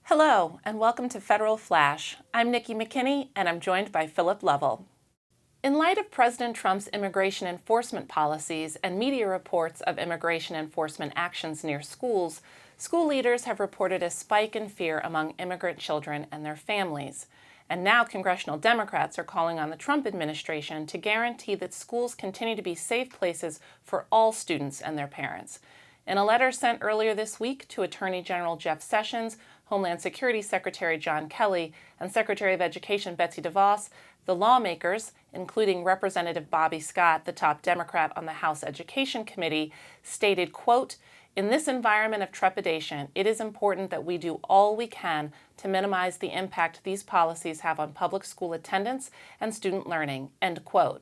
Hello, and welcome to Federal Flash. I'm Nikki McKinney, and I'm joined by Philip Lovell. In light of President Trump's immigration enforcement policies and media reports of immigration enforcement actions near schools, school leaders have reported a spike in fear among immigrant children and their families. And now congressional Democrats are calling on the Trump administration to guarantee that schools continue to be safe places for all students and their parents. In a letter sent earlier this week to Attorney General Jeff Sessions, Homeland Security Secretary John Kelly, and Secretary of Education Betsy DeVos, the lawmakers, including Representative Bobby Scott, the top Democrat on the House Education Committee, stated, quote, "In this environment of trepidation, it is important that we do all we can to minimize the impact these policies have on public school attendance and student learning," end quote.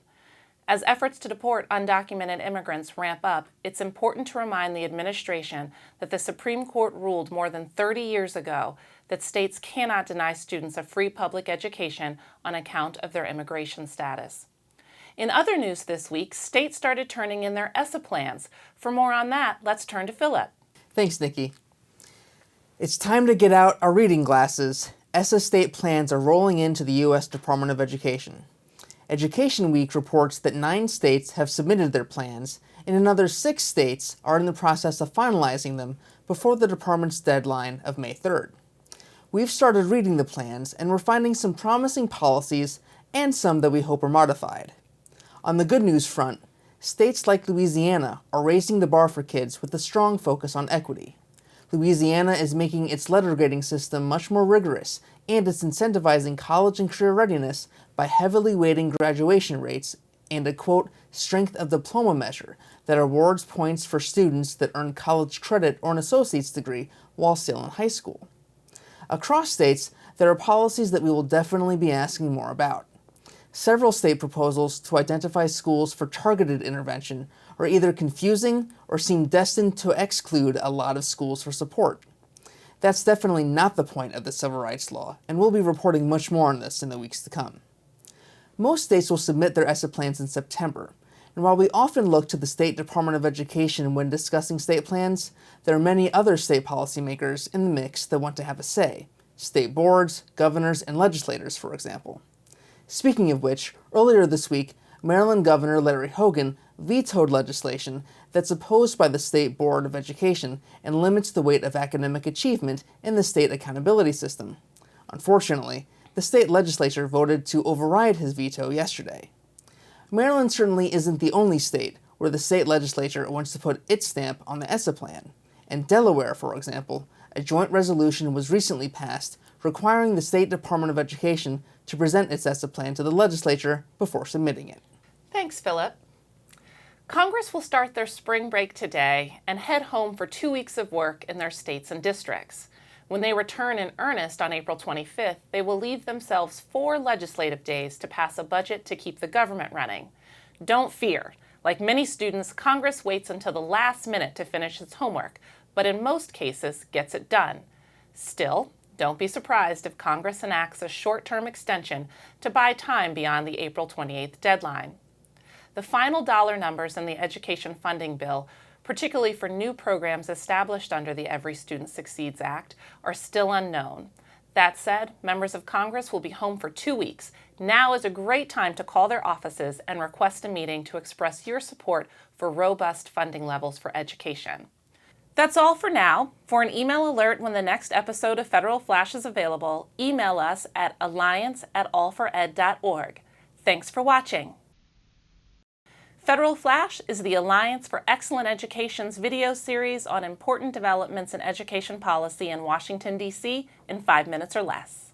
As efforts to deport undocumented immigrants ramp up, it's important to remind the administration that the Supreme Court ruled more than 30 years ago that states cannot deny students a free public education on account of their immigration status. In other news this week, states started turning in their ESSA plans. For more on that, let's turn to Philip. Thanks, Nikki. It's time to get out our reading glasses. ESSA state plans are rolling into the U.S. Department of Education. Education Week reports that 9 states have submitted their plans, and another 6 states are in the process of finalizing them before the department's deadline of May 3rd. We've started reading the plans, and we're finding some promising policies and some that we hope are modified. On the good news front, states like Louisiana are raising the bar for kids with a strong focus on equity. Louisiana is making its letter grading system much more rigorous, and it's incentivizing college and career readiness by heavily weighting graduation rates and a, quote, strength of diploma measure that awards points for students that earn college credit or an associate's degree while still in high school. Across states, there are policies that we will definitely be asking more about. Several state proposals to identify schools for targeted intervention are either confusing or seem destined to exclude a lot of schools for support. That's definitely not the point of the Civil Rights Law, and we'll be reporting much more on this in the weeks to come. Most states will submit their ESSA plans in September, and while we often look to the State Department of Education when discussing state plans, there are many other state policymakers in the mix that want to have a say. State boards, governors, and legislators, for example. Speaking of which, earlier this week, Maryland Governor Larry Hogan vetoed legislation that's opposed by the State Board of Education and limits the weight of academic achievement in the state accountability system. Unfortunately, the state legislature voted to override his veto yesterday. Maryland certainly isn't the only state where the state legislature wants to put its stamp on the ESSA plan. In Delaware, for example, a joint resolution was recently passed requiring the State Department of Education to present its ESSA plan to the legislature before submitting it. Thanks, Philip. Congress will start their spring break today and head home for 2 weeks of work in their states and districts. When they return in earnest on April 25th, they will leave themselves 4 legislative days to pass a budget to keep the government running. Don't fear. Like many students, Congress waits until the last minute to finish its homework, but in most cases gets it done. Still, don't be surprised if Congress enacts a short-term extension to buy time beyond the April 28th deadline. The final dollar numbers in the education funding bill, particularly for new programs established under the Every Student Succeeds Act, are still unknown. That said, members of Congress will be home for 2 weeks. Now is a great time to call their offices and request a meeting to express your support for robust funding levels for education. That's all for now. For an email alert when the next episode of Federal Flash is available, email us at alliance@allfored.org. Thanks for watching. Federal Flash is the Alliance for Excellent Education's video series on important developments in education policy in Washington, D.C. in 5 minutes or less.